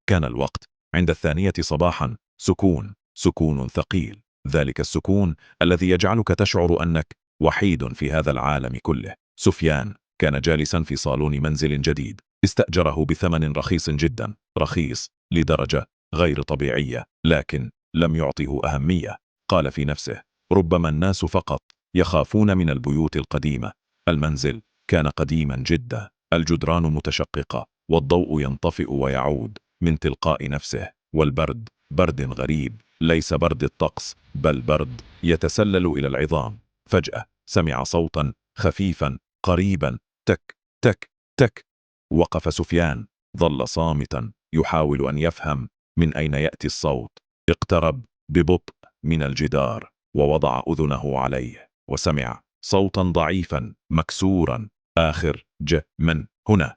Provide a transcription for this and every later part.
كان الوقت عند 2 صباحا. سكون، سكون ثقيل، ذلك السكون الذي يجعلك تشعر أنك وحيد في هذا العالم كله. سفيان كان جالسا في صالون منزل جديد استأجره بثمن رخيص جدا، رخيص لدرجة غير طبيعية، لكن لم يعطه أهمية. قال في نفسه: ربما الناس فقط يخافون من البيوت القديمة. المنزل كان قديما جدا، الجدران متشققة، والضوء ينطفئ ويعود من تلقاء نفسه، والبرد برد غريب، ليس برد الطقس بل برد يتسلل إلى العظام. فجأة سمع صوتا خفيفا قريبا: تك تك تك. وقف سفيان، ظل صامتا يحاول أن يفهم من أين يأتي الصوت. اقترب ببطء من الجدار ووضع أذنه عليه، وسمع صوتا ضعيفا مكسورا: آخر من هنا.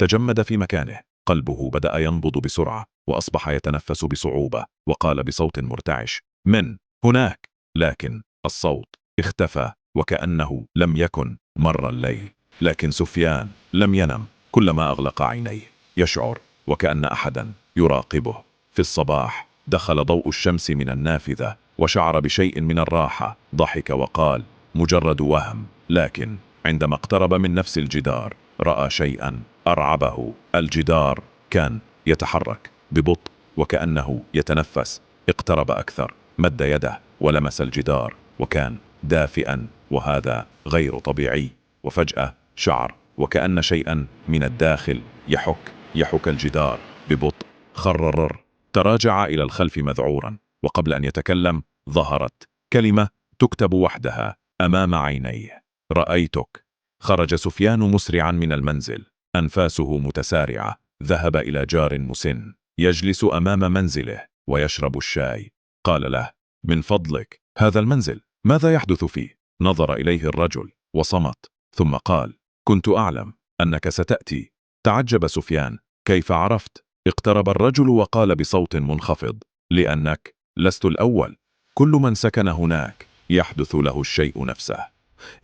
تجمد في مكانه، قلبه بدأ ينبض بسرعة وأصبح يتنفس بصعوبة، وقال بصوت مرتعش: من هناك. لكن الصوت اختفى وكأنه لم يكن. مر الليل لكن سفيان لم ينم. كلما أغلق عينيه يشعر وكأن أحدا يراقبه. في الصباح دخل ضوء الشمس من النافذة وشعر بشيء من الراحة. ضحك وقال: مجرد وهم. لكن عندما اقترب من نفس الجدار رأى شيئا أرعبه. الجدار كان يتحرك ببطء وكأنه يتنفس. اقترب أكثر، مد يده ولمس الجدار، وكان دافئا، وهذا غير طبيعي. وفجأة شعر وكأن شيئا من الداخل يحك الجدار ببطء. خرر، تراجع إلى الخلف مذعورا، وقبل أن يتكلم ظهرت كلمة تكتب وحدها أمام عينيه: رأيتك. خرج سفيان مسرعا من المنزل، أنفاسه متسارعة. ذهب إلى جار مسن يجلس أمام منزله ويشرب الشاي. قال له: من فضلك، هذا المنزل ماذا يحدث فيه؟ نظر إليه الرجل وصمت، ثم قال: كنت أعلم أنك ستأتي. تعجب سفيان: كيف عرفت؟ اقترب الرجل وقال بصوت منخفض: لأنك لست الأول، كل من سكن هناك يحدث له الشيء نفسه.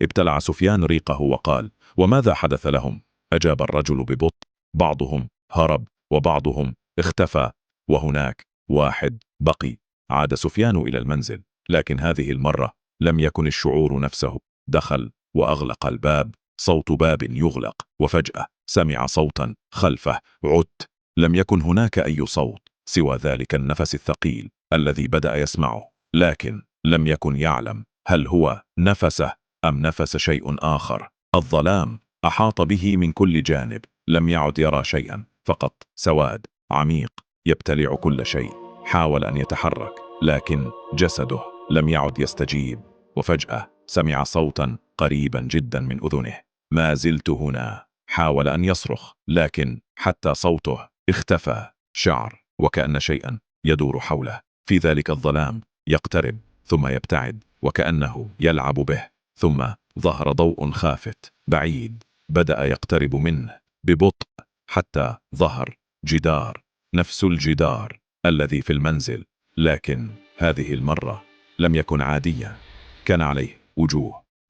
ابتلع سفيان ريقه وقال: وماذا حدث لهم؟ أجاب الرجل ببطء: بعضهم هرب وبعضهم اختفى، وهناك واحد بقي. عاد سفيان إلى المنزل، لكن هذه المرة لم يكن الشعور نفسه. دخل وأغلق الباب. صوت باب يغلق، وفجأة سمع صوتا خلفه: عدت. لم يكن هناك أي صوت سوى ذلك النفس الثقيل الذي بدأ يسمعه، لكن لم يكن يعلم هل هو نفسه أم نفس شيء آخر. الظلام أحاط به من كل جانب، لم يعد يرى شيئا، فقط سواد عميق يبتلع كل شيء. حاول أن يتحرك، لكن جسده لم يعد يستجيب. وفجأة سمع صوتا قريبا جدا من أذنه: ما زلت هنا. حاول أن يصرخ، لكن حتى صوته اختفى. شعر وكأن شيئا يدور حوله في ذلك الظلام، يقترب ثم يبتعد وكأنه يلعب به. ثم ظهر ضوء خافت بعيد، بدأ يقترب منه ببطء حتى ظهر جدار، نفس الجدار الذي في المنزل، لكن هذه المرة لم يكن عاديا. كان عليه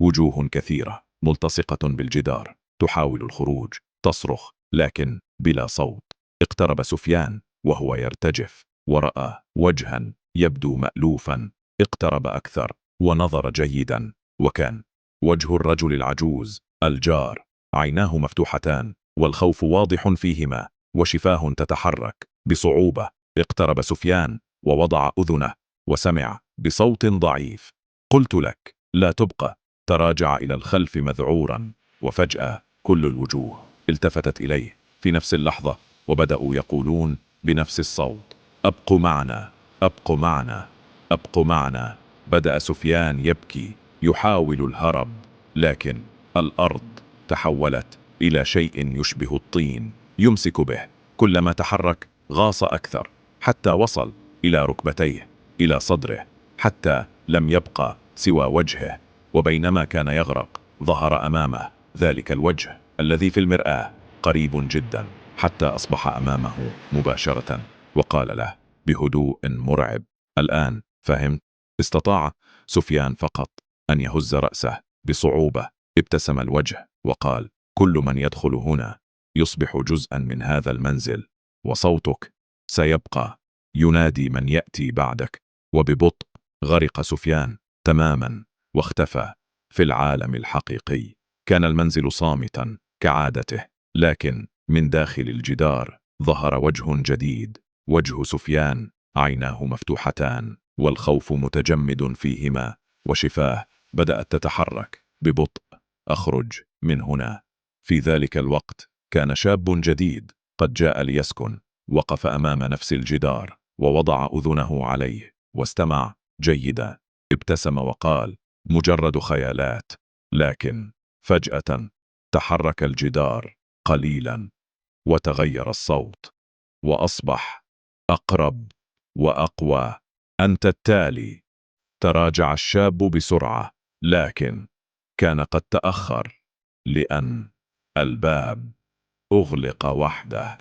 وجوه كثيرة ملتصقة بالجدار، تحاول الخروج، تصرخ، لكن بلا صوت. اقترب سفيان وهو يرتجف ورأى وجها يبدو مألوفا. اقترب أكثر ونظر جيدا، وكان وجه الرجل العجوز الجار، عيناه مفتوحتان والخوف واضح فيهما، وشفاه تتحرك بصعوبة. اقترب سفيان ووضع أذنه وسمع بصوت ضعيف: قلت لك لا تبقى. تراجع إلى الخلف مذعورا، وفجأة كل الوجوه التفتت إليه في نفس اللحظة، وبدأوا يقولون بنفس الصوت: أبقوا معنا، أبقوا معنا، أبقوا معنا. بدأ سفيان يبكي يحاول الهرب، لكن الأرض تحولت إلى شيء يشبه الطين يمسك به. كلما تحرك غاص أكثر حتى وصل إلى ركبتيه، إلى صدره، حتى لم يبقى سوى وجهه. وبينما كان يغرق ظهر أمامه ذلك الوجه الذي في المرآة قريب جدا، حتى أصبح أمامه مباشرة، وقال له بهدوء مرعب: الآن فهمت؟ استطاع سفيان فقط أن يهز رأسه بصعوبة. ابتسم الوجه وقال: كل من يدخل هنا يصبح جزءا من هذا المنزل، وصوتك سيبقى ينادي من يأتي بعدك. وببطء غرق سفيان تماما واختفى في العالم الحقيقي. كان المنزل صامتا كعادته، لكن من داخل الجدار ظهر وجه جديد، وجه سفيان، عيناه مفتوحتان والخوف متجمد فيهما، وشفاه بدأت تتحرك ببطء. أخرج من هنا. في ذلك الوقت كان شاب جديد قد جاء ليسكن، وقف أمام نفس الجدار ووضع أذنه عليه واستمع جيدا. ابتسم وقال: مجرد خيالات. لكن فجأة تحرك الجدار قليلا، وتغير الصوت وأصبح أقرب وأقوى. أنت التالي. تراجع الشاب بسرعة، لكن كان قد تأخر، لأن الباب أغلق وحده.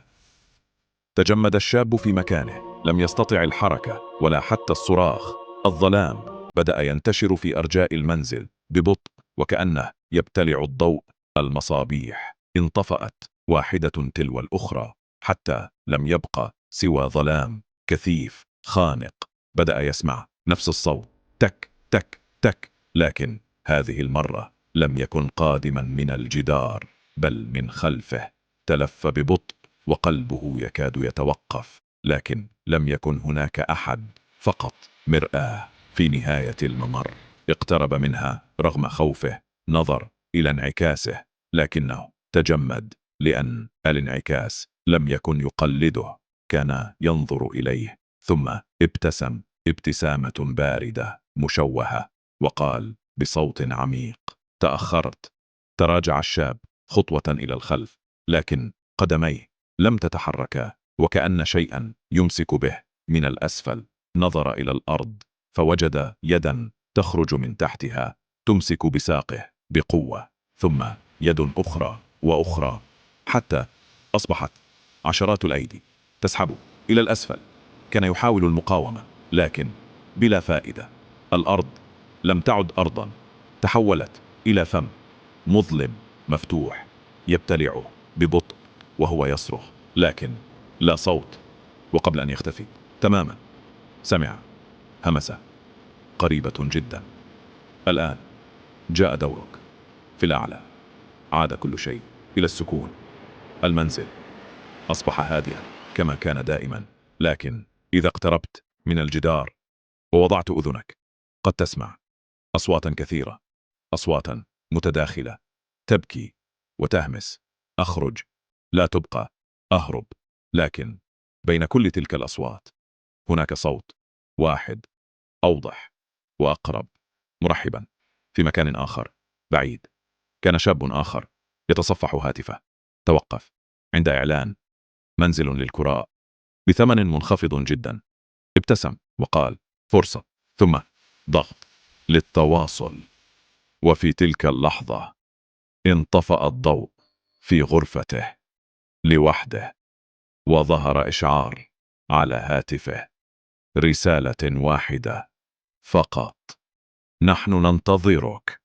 تجمد الشاب في مكانه، لم يستطع الحركة ولا حتى الصراخ. الظلام بدأ ينتشر في أرجاء المنزل ببطء، وكأنه يبتلع الضوء. المصابيح انطفأت واحدة تلو الأخرى، حتى لم يبقى سوى ظلام كثيف خانق. بدأ يسمع نفس الصوت، تك تك تك، لكن هذه المرة لم يكن قادما من الجدار، بل من خلفه. تلف ببطء وقلبه يكاد يتوقف، لكن لم يكن هناك أحد، فقط مرآة في نهاية الممر. اقترب منها رغم خوفه، نظر إلى انعكاسه، لكنه تجمد، لأن الانعكاس لم يكن يقلده، كان ينظر إليه. ثم ابتسم ابتسامة باردة مشوهة، وقال بصوت عميق: تأخرت. تراجع الشاب خطوة إلى الخلف، لكن قدميه لم تتحركا، وكأن شيئا يمسك به من الأسفل. نظر إلى الأرض فوجد يدا تخرج من تحتها تمسك بساقه بقوة، ثم يد أخرى وأخرى، حتى أصبحت عشرات الأيدي تسحبه إلى الأسفل. كان يحاول المقاومة، لكن بلا فائدة. الأرض لم تعد أرضا، تحولت إلى فم مظلم مفتوح يبتلعه ببطء، وهو يصرخ، لكن لا صوت. وقبل أن يختفي تماما سمع همسة قريبة جدا: الآن جاء دورك. في الأعلى عاد كل شيء إلى السكون. المنزل أصبح هادئا كما كان دائما، لكن إذا اقتربت من الجدار ووضعت أذنك قد تسمع أصواتا كثيرة، أصواتا متداخلة تبكي وتهمس: أخرج، لا تبقى، أهرب. لكن بين كل تلك الأصوات هناك صوت واحد، أوضح وأقرب، مرحبا. في مكان آخر بعيد كان شاب آخر يتصفح هاتفه. توقف عند إعلان منزل للكراء بثمن منخفض جدا. ابتسم وقال: فرصة. ثم ضغط للتواصل. وفي تلك اللحظة انطفأ الضوء في غرفته لوحده، وظهر إشعار على هاتفه: رسالة واحدة فقط: نحن ننتظرك.